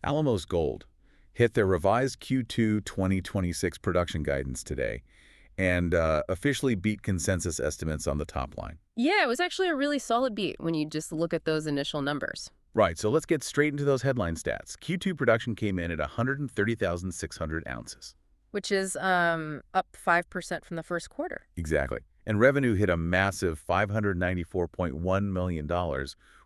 Alamos Gold hit their revised Q2 2026 production guidance today and officially beat consensus estimates on the top line. Yeah, it was actually a really solid beat when you just look at those initial numbers. Right, so let's get straight into those headline stats. Q2 production came in at 130,600 ounces. Which is up 5% from the first quarter. Exactly. And revenue hit a massive $594.1 million,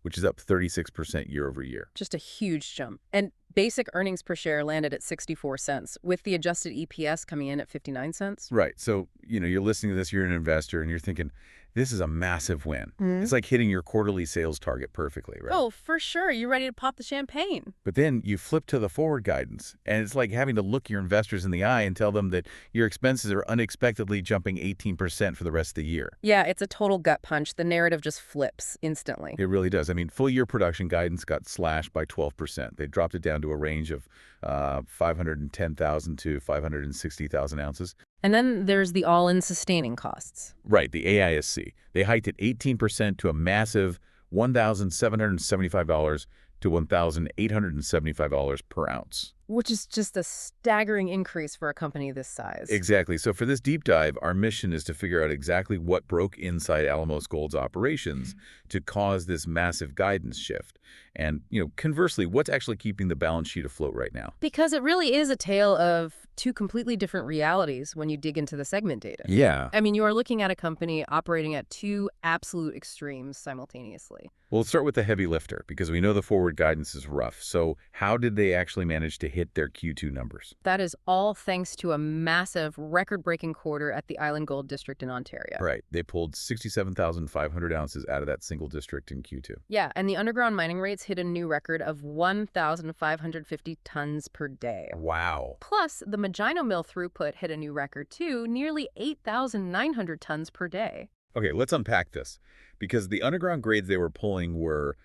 which is up 36% year over year. Just a huge jump. And basic earnings per share landed at 64 cents, with the adjusted EPS coming in at 59 cents. Right. So, you're listening to this, you're an investor, and you're thinking, this is a massive win. It's like hitting your quarterly sales target perfectly, right? Oh, for sure. You're ready to pop the champagne. But then you flip to the forward guidance, and it's like having to look your investors in the eye and tell them that your expenses are unexpectedly jumping 18% for the rest of the year. Yeah, it's a total gut punch. The narrative just flips instantly. It really does. I mean, full-year production guidance got slashed by 12%. They dropped it down to a range of 510,000 to 560,000 ounces. And then there's the all-in sustaining costs. Right, the AISC. They hiked it 18% to a massive $1,775 to $1,875 per ounce. Which is just a staggering increase for a company this size. Exactly. So for this deep dive, our mission is to figure out exactly what broke inside Alamos Gold's operations to cause this massive guidance shift. And, conversely, what's actually keeping the balance sheet afloat right now? Because it really is a tale of two completely different realities when you dig into the segment data. Yeah. I mean, you are looking at a company operating at two absolute extremes simultaneously. Well, let's start with the heavy lifter, because we know the forward guidance is rough. So how did they actually manage to hit their Q2 numbers? That is all thanks to a massive, record-breaking quarter at the Island Gold District in Ontario. Right. They pulled 67,500 ounces out of that single district in Q2. Yeah, and the underground mining rates hit a new record of 1,550 tons per day. Wow. Plus, the Magino mill throughput hit a new record too, nearly 8,900 tons per day. Okay, let's unpack this, because the underground grades they were pulling were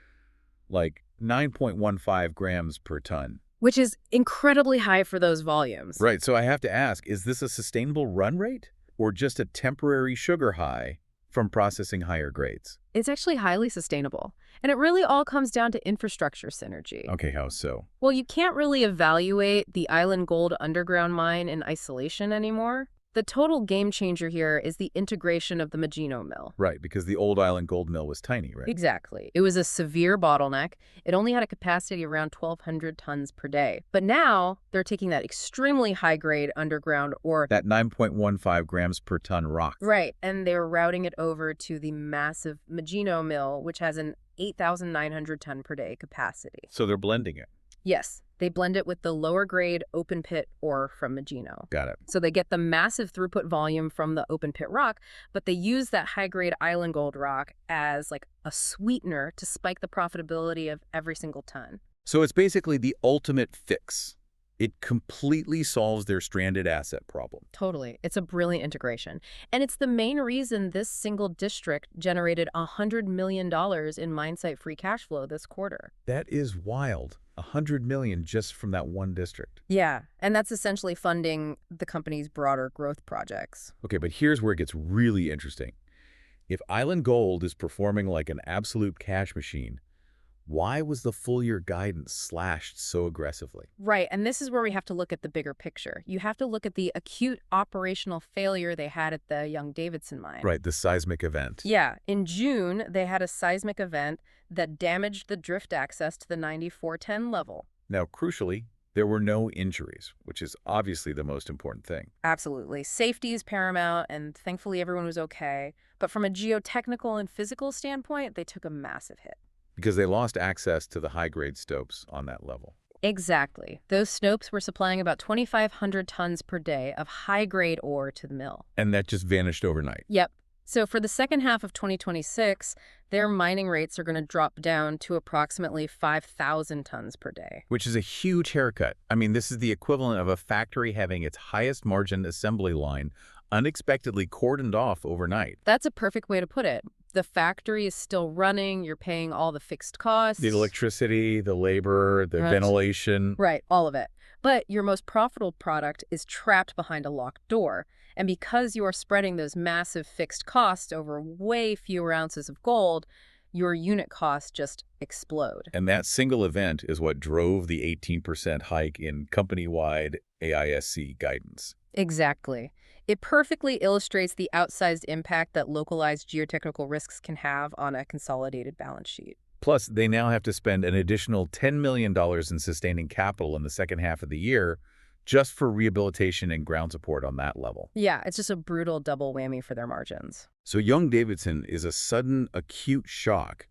like 9.15 grams per ton. Which is incredibly high for those volumes. Right, so I have to ask, is this a sustainable run rate or just a temporary sugar high from processing higher grades? It's actually highly sustainable. And it really all comes down to infrastructure synergy. Okay, how so? Well, you can't really evaluate the Island Gold underground mine in isolation anymore. The total game changer here is the integration of the Magino mill. Right, because the old Island Gold mill was tiny, right? Exactly. It was a severe bottleneck. It only had a capacity around 1,200 tons per day. But now they're taking that extremely high-grade underground ore. That 9.15 grams per ton rock. Right, and they're routing it over to the massive Magino mill, which has an 8,900 ton per day capacity. So they're blending it. Yes, they blend it with the lower grade open pit ore from Magino. Got it. So they get the massive throughput volume from the open pit rock, but they use that high grade Island Gold rock as like a sweetener to spike the profitability of every single ton. So it's basically the ultimate fix. It completely solves their stranded asset problem. Totally. It's a brilliant integration. And it's the main reason this single district generated $100 million in mine site free cash flow this quarter. That is wild. $100 million just from that one district. Yeah, and that's essentially funding the company's broader growth projects. Okay, but here's where it gets really interesting. If Island Gold is performing like an absolute cash machine, why was the full-year guidance slashed so aggressively? Right, and this is where we have to look at the bigger picture. You have to look at the acute operational failure they had at the Young-Davidson mine. Right, the seismic event. Yeah, in June, they had a seismic event that damaged the drift access to the 9410 level. Now, crucially, there were no injuries, which is obviously the most important thing. Absolutely. Safety is paramount, and thankfully everyone was okay. But from a geotechnical and physical standpoint, they took a massive hit. Because they lost access to the high-grade stopes on that level. Exactly. Those stopes were supplying about 2,500 tons per day of high-grade ore to the mill. And that just vanished overnight. Yep. So for the second half of 2026, their mining rates are going to drop down to approximately 5,000 tons per day. Which is a huge haircut. I mean, this is the equivalent of a factory having its highest margin assembly line unexpectedly cordoned off overnight. That's a perfect way to put it. The factory is still running, you're paying all the fixed costs. The electricity, the labor, the ventilation. Right, all of it. But your most profitable product is trapped behind a locked door. And because you are spreading those massive fixed costs over way fewer ounces of gold, your unit costs just explode. And that single event is what drove the 18% hike in company-wide AISC guidance. Exactly. It perfectly illustrates the outsized impact that localized geotechnical risks can have on a consolidated balance sheet. Plus, they now have to spend an additional $10 million in sustaining capital in the second half of the year just for rehabilitation and ground support on that level. Yeah, it's just a brutal double whammy for their margins. So Young-Davidson is a sudden, acute shock,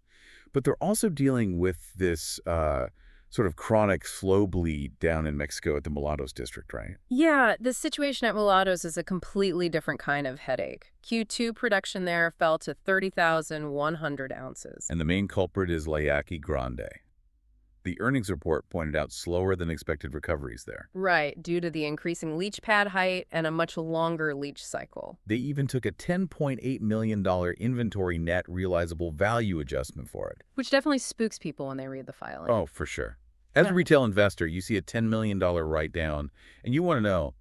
but they're also dealing with this sort of chronic slow bleed down in Mexico at the Mulatos district, right? Yeah, the situation at Mulatos is a completely different kind of headache. Q2 production there fell to 30,100 ounces. And the main culprit is La Yaqui Grande. The earnings report pointed out slower than expected recoveries there. Right, due to the increasing leach pad height and a much longer leach cycle. They even took a $10.8 million inventory net realizable value adjustment for it. Which definitely spooks people when they read the filing. Oh, for sure. As a retail investor, you see a $10 million write-down, and you want to know,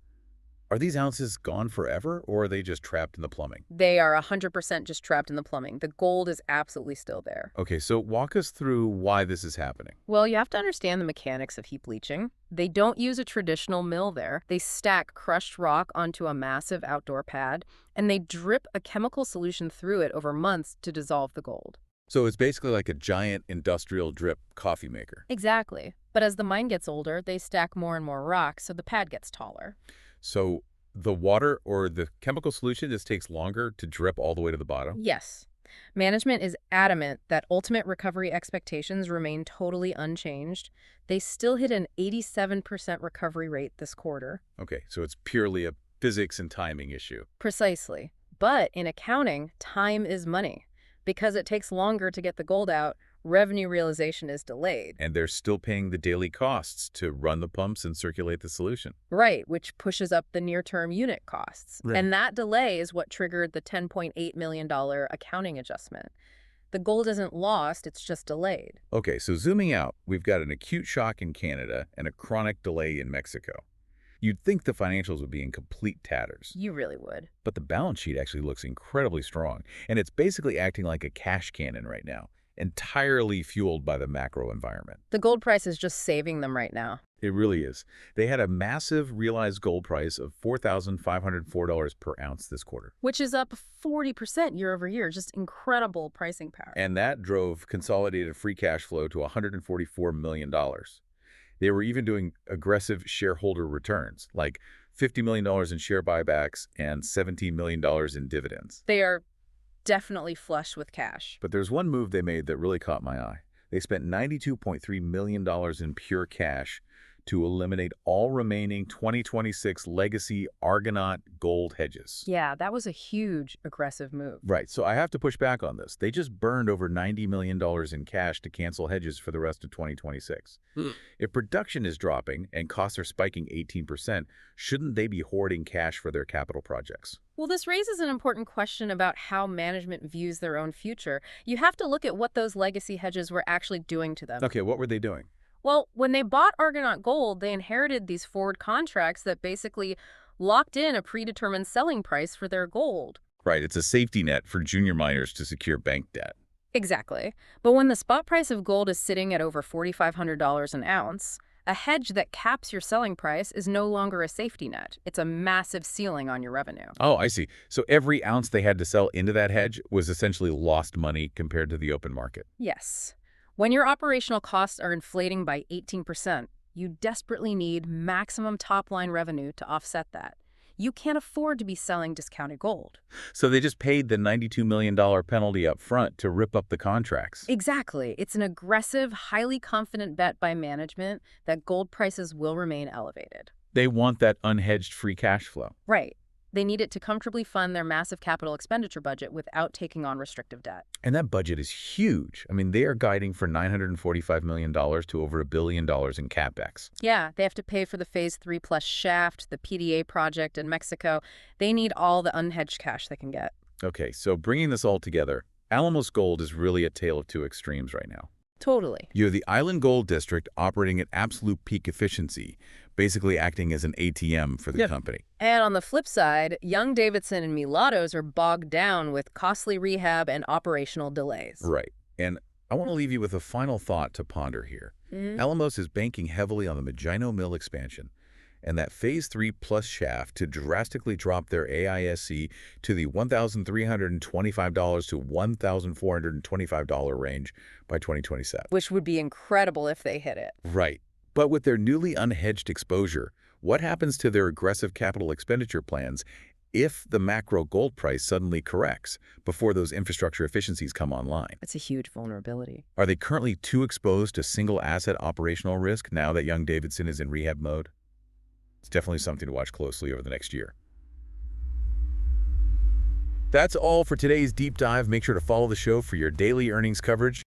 are these ounces gone forever, or are they just trapped in the plumbing? They are 100% just trapped in the plumbing. The gold is absolutely still there. Okay, so walk us through why this is happening. Well, you have to understand the mechanics of heap leaching. They don't use a traditional mill there. They stack crushed rock onto a massive outdoor pad, and they drip a chemical solution through it over months to dissolve the gold. So it's basically like a giant industrial drip coffee maker. Exactly. But as the mine gets older, they stack more and more rock, so the pad gets taller. So the water or the chemical solution just takes longer to drip all the way to the bottom? Yes. Management is adamant that ultimate recovery expectations remain totally unchanged. They still hit an 87% recovery rate this quarter. Okay, so it's purely a physics and timing issue. Precisely. But in accounting, time is money. Because it takes longer to get the gold out, revenue realization is delayed. And they're still paying the daily costs to run the pumps and circulate the solution. Right, which pushes up the near-term unit costs. Right. And that delay is what triggered the $10.8 million accounting adjustment. The gold isn't lost, it's just delayed. Okay, so zooming out, we've got an acute shock in Canada and a chronic delay in Mexico. You'd think the financials would be in complete tatters. You really would. But the balance sheet actually looks incredibly strong, and it's basically acting like a cash cannon right now, entirely fueled by the macro environment. The gold price is just saving them right now. It really is. They had a massive realized gold price of $4,504 per ounce this quarter. Which is up 40% year over year. Just incredible pricing power. And that drove consolidated free cash flow to $144 million. They were even doing aggressive shareholder returns, like $50 million in share buybacks and $17 million in dividends. They are definitely flush with cash. But there's one move they made that really caught my eye. They spent $92.3 million in pure cash to eliminate all remaining 2026 legacy Argonaut gold hedges. Yeah, that was a huge aggressive move. Right, so I have to push back on this. They just burned over $90 million in cash to cancel hedges for the rest of 2026. If production is dropping and costs are spiking 18%, shouldn't they be hoarding cash for their capital projects? Well, this raises an important question about how management views their own future. You have to look at what those legacy hedges were actually doing to them. Okay, what were they doing? Well, when they bought Argonaut Gold, they inherited these forward contracts that basically locked in a predetermined selling price for their gold. Right, it's a safety net for junior miners to secure bank debt. Exactly. But when the spot price of gold is sitting at over $4,500 an ounce, a hedge that caps your selling price is no longer a safety net. It's a massive ceiling on your revenue. Oh, I see. So every ounce they had to sell into that hedge was essentially lost money compared to the open market. Yes. When your operational costs are inflating by 18%, you desperately need maximum top-line revenue to offset that. You can't afford to be selling discounted gold. So they just paid the $92 million penalty up front to rip up the contracts. Exactly. It's an aggressive, highly confident bet by management that gold prices will remain elevated. They want that unhedged free cash flow. Right. They need it to comfortably fund their massive capital expenditure budget without taking on restrictive debt. And that budget is huge. I mean, they are guiding for $945 million to over $1 billion in CapEx. Yeah, they have to pay for the Phase 3 plus shaft, the PDA project in Mexico. They need all the unhedged cash they can get. Okay, so bringing this all together, Alamos Gold is really a tale of two extremes right now. Totally. You have the Island Gold District operating at absolute peak efficiency, basically acting as an ATM for the company. And on the flip side, Young-Davidson and Mulatos are bogged down with costly rehab and operational delays. Right. And I want to leave you with a final thought to ponder here. Mhm. Alamos is banking heavily on the Magino Mill expansion and that Phase 3 plus shaft to drastically drop their AISC to the $1,325 to $1,425 range by 2027. Which would be incredible if they hit it. Right. But with their newly unhedged exposure, what happens to their aggressive capital expenditure plans if the macro gold price suddenly corrects before those infrastructure efficiencies come online? It's a huge vulnerability. Are they currently too exposed to single asset operational risk now that young Davidson is in rehab mode? It's definitely something to watch closely over the next year. That's all for today's deep dive. Make sure to follow the show for your daily earnings coverage.